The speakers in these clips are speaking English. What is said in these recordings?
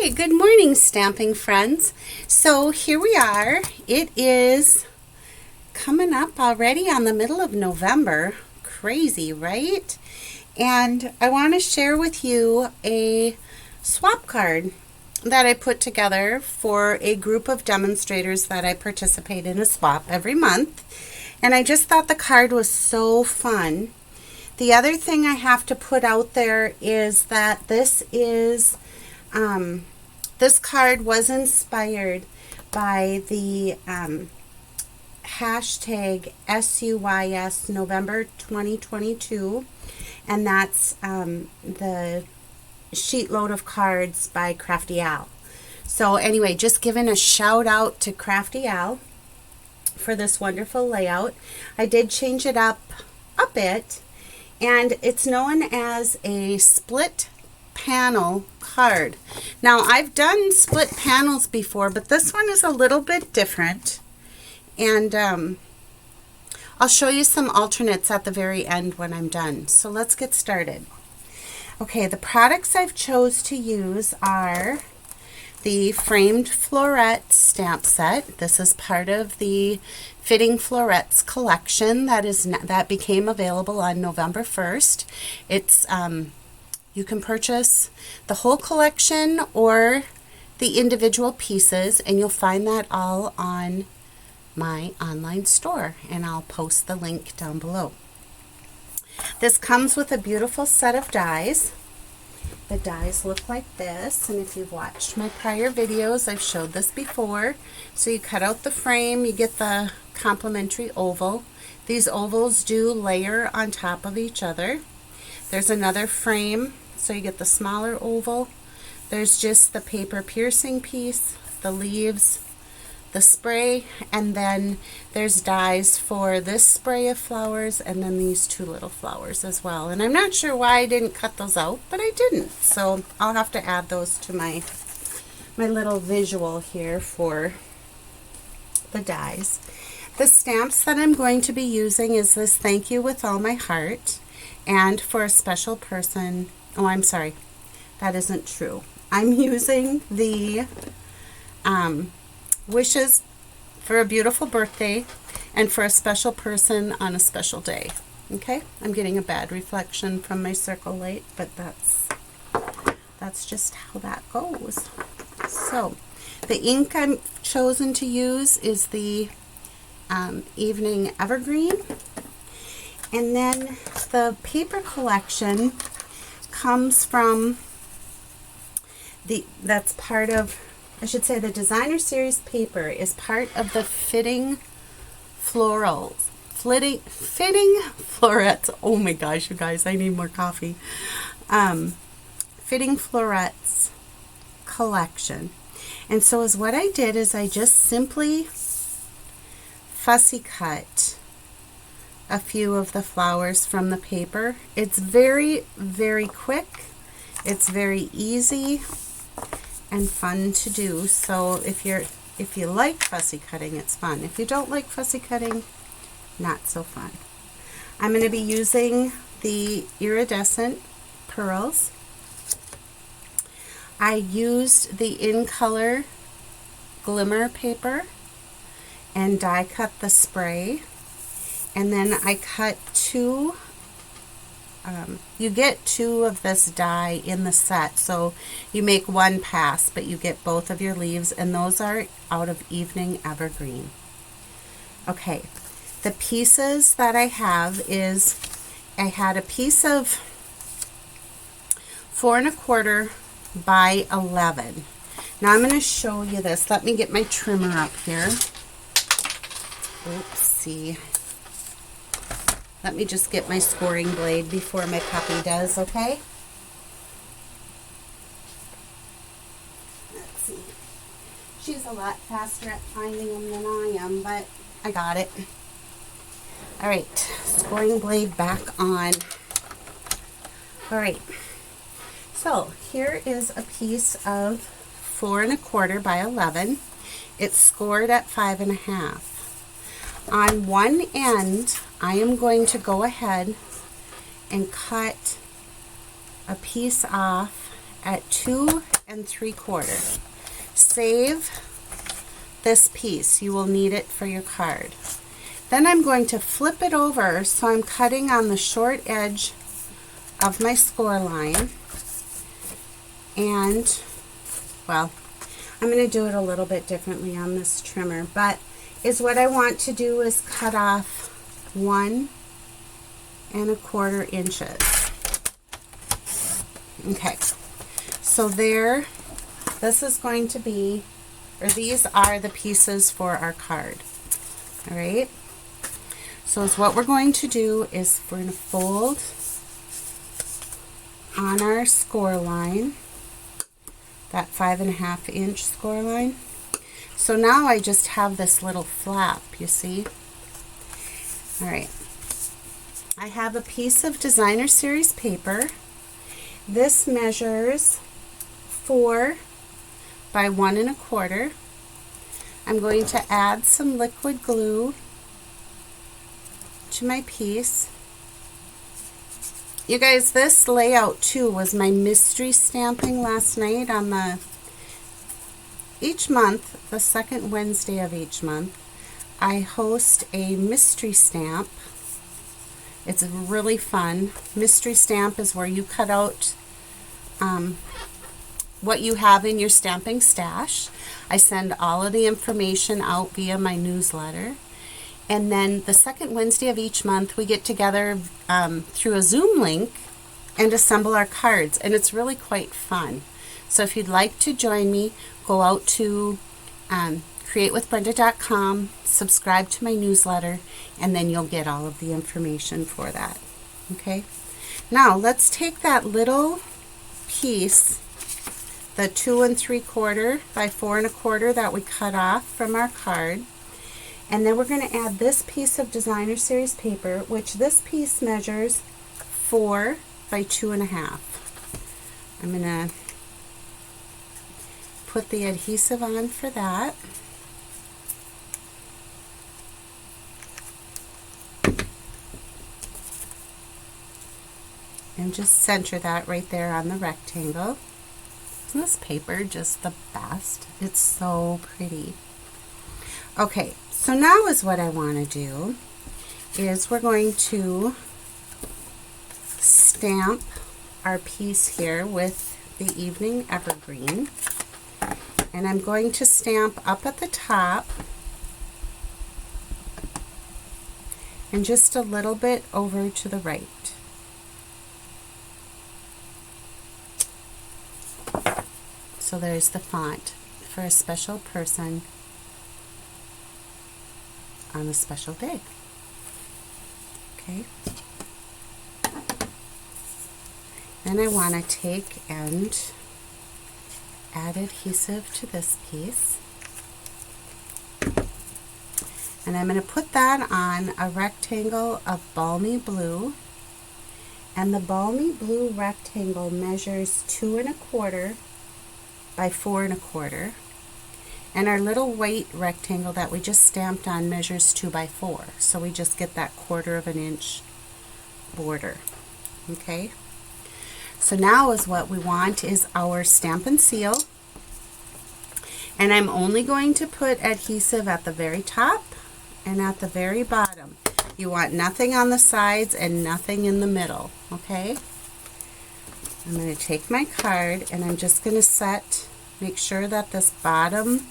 Hey, good morning, stamping friends. So here we are. It is coming up already on the middle of November. Crazy, right? And I want to share with you a swap card that I put together for a group of demonstrators that I participate in a swap every month. And I just thought the card was so fun. The other thing I have to put out there is that this card was inspired by the hashtag SUYS November 2022, and that's the sheet load of cards by Crafty. So anyway, just giving a shout out to Crafty for this wonderful layout. I did change it up a bit, and it's known as a split panel card. Now, I've done split panels before, but this one is a little bit different, and I'll show you some alternates at the very end when I'm done. So let's get started. Okay, the products I've chose to use are the framed Florets stamp set. This is part of the Fitting Florets collection that became available on November 1st. It's you can purchase the whole collection or the individual pieces, and you'll find that all on my online store, and I'll post the link down below. This comes with a beautiful set of dies. The dies look like this, and if you've watched my prior videos, I've showed this before. So you cut out the frame, you get the complimentary oval. These ovals do layer on top of each other. There's another frame, so you get the smaller oval. There's just the paper piercing piece, the leaves, the spray, and then there's dies for this spray of flowers and then these two little flowers as well. And I'm not sure why I didn't cut those out, but I didn't. So I'll have to add those to my little visual here for the dies. The stamps that I'm going to be using is this Thank You With All My Heart, and for a special person, oh, I'm sorry, that isn't true. I'm using the Wishes for a Beautiful Birthday and for a special person on a special day. Okay, I'm getting a bad reflection from my circle light, but that's just how that goes. So the ink I'm chosen to use is the Evening Evergreen, and then the paper collection comes from that's part of, I should say, the designer series paper is part of the Fitting Florets. Oh my gosh, you guys, I need more coffee. Fitting Florets collection. And so what I did is I just simply fussy cut a few of the flowers from the paper. It's very, very quick. It's very easy and fun to do. So if you like fussy cutting, it's fun. If you don't like fussy cutting, not so fun. I'm going to be using the iridescent pearls. I used the In Color glimmer paper and die cut the spray, and then I cut two. You get two of this die in the set, so you make one pass, but you get both of your leaves, and those are out of Evening Evergreen. Okay, the pieces that I have is, I had a piece of 4 1/4 by 11. Now I'm going to show you this. Let me get my trimmer up here. Oopsie. Let me just get my scoring blade before my puppy does, okay? Let's see. She's a lot faster at finding them than I am, but I got it. All right, scoring blade back on. All right, so here is a piece of 4 1/4 by 11. It's scored at 5 1/2. On one end, I am going to go ahead and cut a piece off at 2 6 3/4. Save this piece. You will need it for your card. Then I'm going to flip it over so I'm cutting on the short edge of my score line. And, well, I'm going to do it a little bit differently on this trimmer, but what I want to do is cut off 1 1/4 inches. Okay, so there, this is going to be, or these are the pieces for our card. All right, so what we're going to do is we're going to fold on our score line, that 5 1/2 inch score line. So now I just have this little flap, you see? All right, I have a piece of designer series paper. This measures 4 by 1 1/4. I'm going to add some liquid glue to my piece. You guys, this layout too was my mystery stamping last night on each month, the second Wednesday of each month, I host a mystery stamp. It's really fun. Mystery stamp is where you cut out what you have in your stamping stash. I send all of the information out via my newsletter. And then the second Wednesday of each month, we get together through a Zoom link and assemble our cards. And it's really quite fun. So if you'd like to join me, go out to createwithbrenda.com, subscribe to my newsletter, and then you'll get all of the information for that. Okay? Now, let's take that little piece, the 2 3/4 by 4 1/4 that we cut off from our card, and then we're going to add this piece of designer series paper, which this piece measures 4 by 2 1/2. I'm going to put the adhesive on for that. And just center that right there on the rectangle. Isn't this paper just the best? It's so pretty. Okay, so now is what I want to do is we're going to stamp our piece here with the Evening Evergreen. And I'm going to stamp up at the top and just a little bit over to the right. So there's the font for a special person on a special day. Okay. Then I want to take and add adhesive to this piece. And I'm going to put that on a rectangle of Balmy blue. And the Balmy blue rectangle measures 2 1/4 by 4 1/4. And our little white rectangle that we just stamped on measures 2 by 4. So we just get that 1/4 inch border. Okay. So now is what we want is our stamp and seal. And I'm only going to put adhesive at the very top and at the very bottom. You want nothing on the sides and nothing in the middle, okay? I'm going to take my card and I'm just going to make sure that this bottom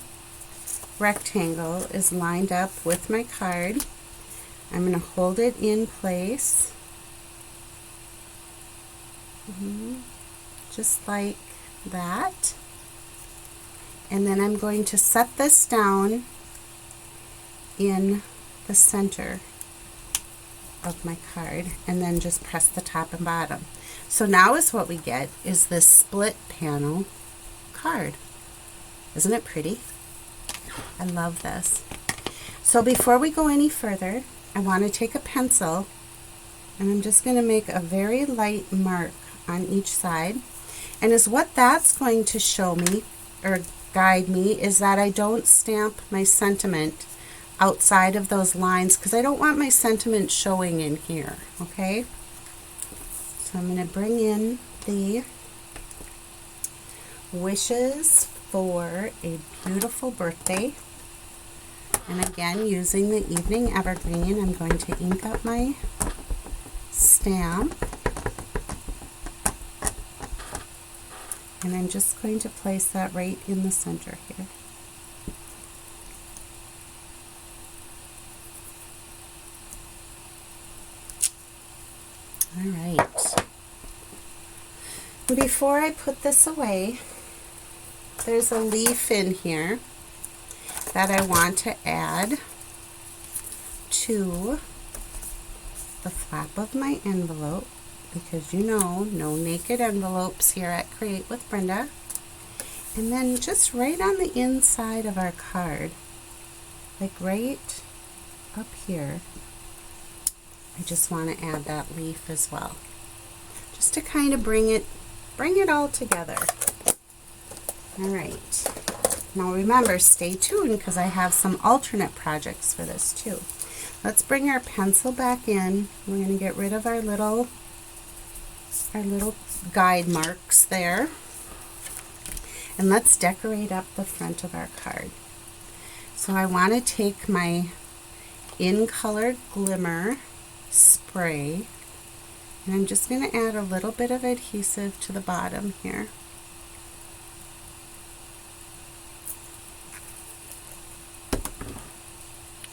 rectangle is lined up with my card. I'm going to hold it in place. Just like that. And then I'm going to set this down in the center of my card and then just press the top and bottom. So now is what we get is this split panel card. Isn't it pretty? I love this. So before we go any further, I want to take a pencil and I'm just going to make a very light mark on each side. And what that's going to show me or guide me is that I don't stamp my sentiment outside of those lines because I don't want my sentiment showing in here, okay? So I'm going to bring in the wishes for a beautiful birthday. And again, using the Evening Evergreen, I'm going to ink up my stamp. And I'm just going to place that right in the center here. All right. Before I put this away, there's a leaf in here that I want to add to the flap of my envelope, because you know, no naked envelopes here at Create with Brenda. And then just right on the inside of our card, like right up here, I just want to add that leaf as well, just to kind of bring it all together. All right. Now remember, stay tuned because I have some alternate projects for this too. Let's bring our pencil back in. We're going to get rid of our little guide marks there. And let's decorate up the front of our card. So I want to take my In Color Glimmer spray, and I'm just going to add a little bit of adhesive to the bottom here.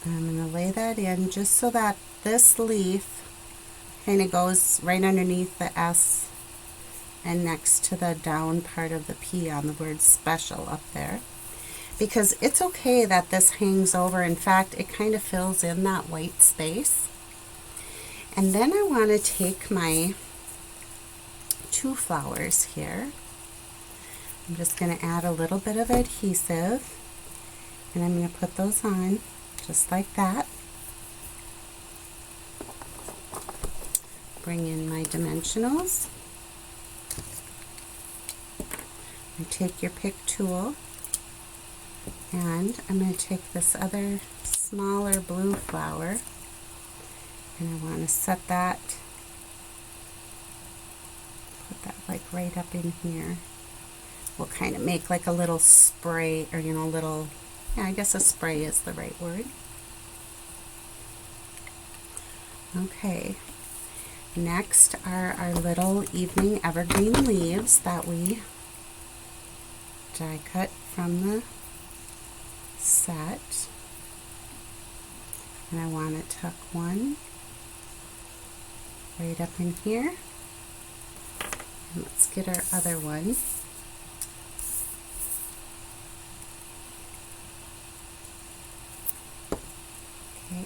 And I'm going to lay that in just so that this leaf kind of goes right underneath the S and next to the down part of the P on the word special up there. Because it's okay that this hangs over. In fact, it kind of fills in that white space. And then I want to take my 2 flowers here. I'm just going to add a little bit of adhesive, and I'm going to put those on just like that. Bring in my dimensionals. And take your pick tool, and I'm going to take this other smaller blue flower, and I want to set that, put that like right up in here. We'll kind of make like a little spray, or little, yeah, I guess a spray is the right word. Okay, next are our little Evening Evergreen leaves that we die cut from the set. And I want to tuck one right up in here. And let's get our other one. Okay.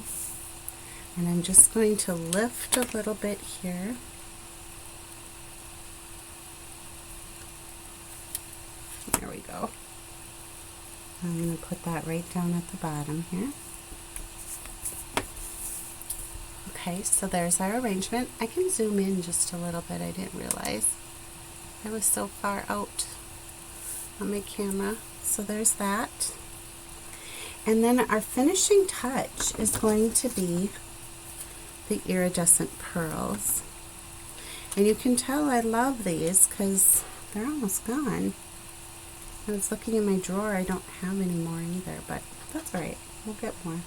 And I'm just going to lift a little bit here. There we go. I'm going to put that right down at the bottom here. Okay, so there's our arrangement. I can zoom in just a little bit. I didn't realize I was so far out on my camera. So there's that. And then our finishing touch is going to be the iridescent pearls. And you can tell I love these because they're almost gone. I was looking in my drawer, I don't have any more either, but that's all right. We'll get more.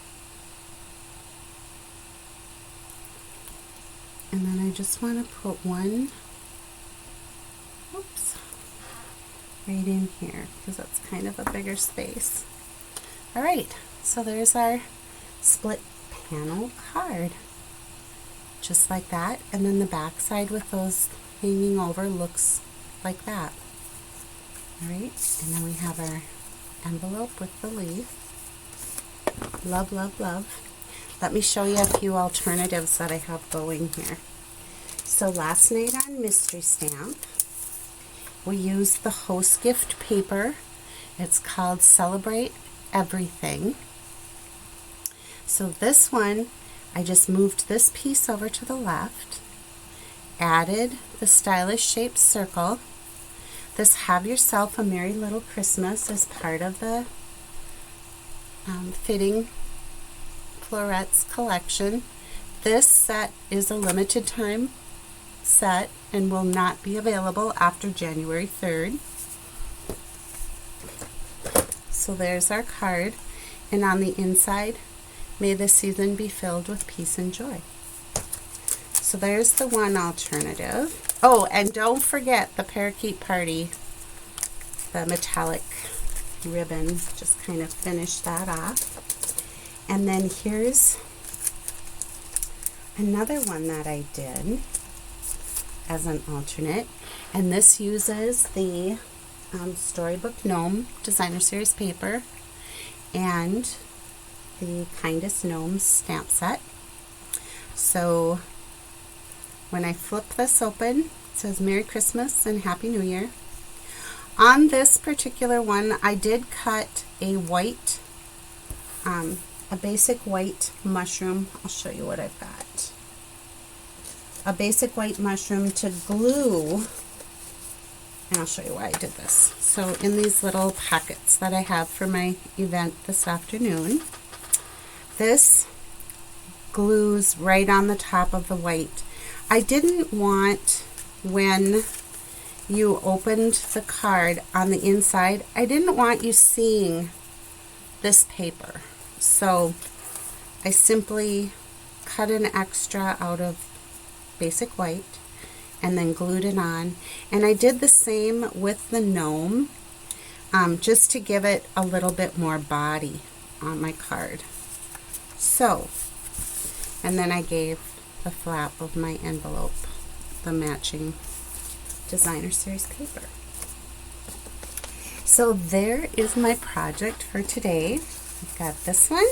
And then I just want to put one, oops, right in here because that's kind of a bigger space. All right, so there's our split panel card. Just like that, and then the back side with those hanging over looks like that. Alright, and then we have our envelope with the leaf. Love, love, love. Let me show you a few alternatives that I have going here. So last night on Mystery Stamp, we used the host gift paper. It's called Celebrate Everything. So this one, I just moved this piece over to the left, added the stylish shaped circle. This Have Yourself a Merry Little Christmas as part of the Fitting Florets collection. This set is a limited time set and will not be available after January 3rd. So there's our card. And on the inside, may the season be filled with peace and joy. So there's the one alternative. Oh, and don't forget the Parakeet Party, the metallic ribbon. Just kind of finish that off. And then here's another one that I did as an alternate. And this uses the Storybook Gnome Designer Series paper and the Kindest Gnomes stamp set. So when I flip this open, it says Merry Christmas and Happy New Year. On this particular one, I did cut a white, a basic white mushroom. I'll show you what I've got. A basic white mushroom to glue, and I'll show you why I did this. So in these little packets that I have for my event this afternoon, this glues right on the top of the white. I didn't want, when you opened the card on the inside, I didn't want you seeing this paper. So I simply cut an extra out of basic white and then glued it on. And I did the same with the gnome, just to give it a little bit more body on my card. So, and then I gave the flap of my envelope the matching Designer Series paper. So there is my project for today. I've got this one,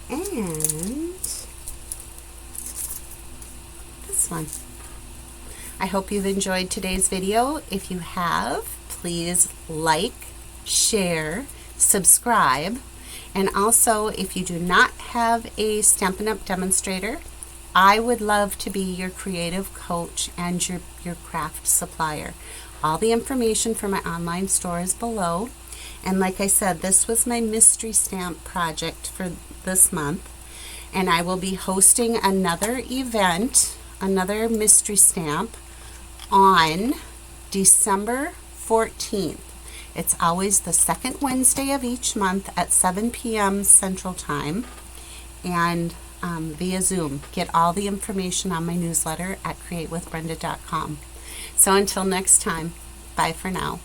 and this one. I hope you've enjoyed today's video. If you have, please like, share, subscribe, and also if you do not have a Stampin' Up! Demonstrator, I would love to be your creative coach and your craft supplier. All the information for my online store is below. And like I said, this was my mystery stamp project for this month. And I will be hosting another event, another mystery stamp, on December 14th. It's always the second Wednesday of each month at 7 p.m. Central Time, and via Zoom. Get all the information on my newsletter at createwithbrenda.com. So until next time, bye for now.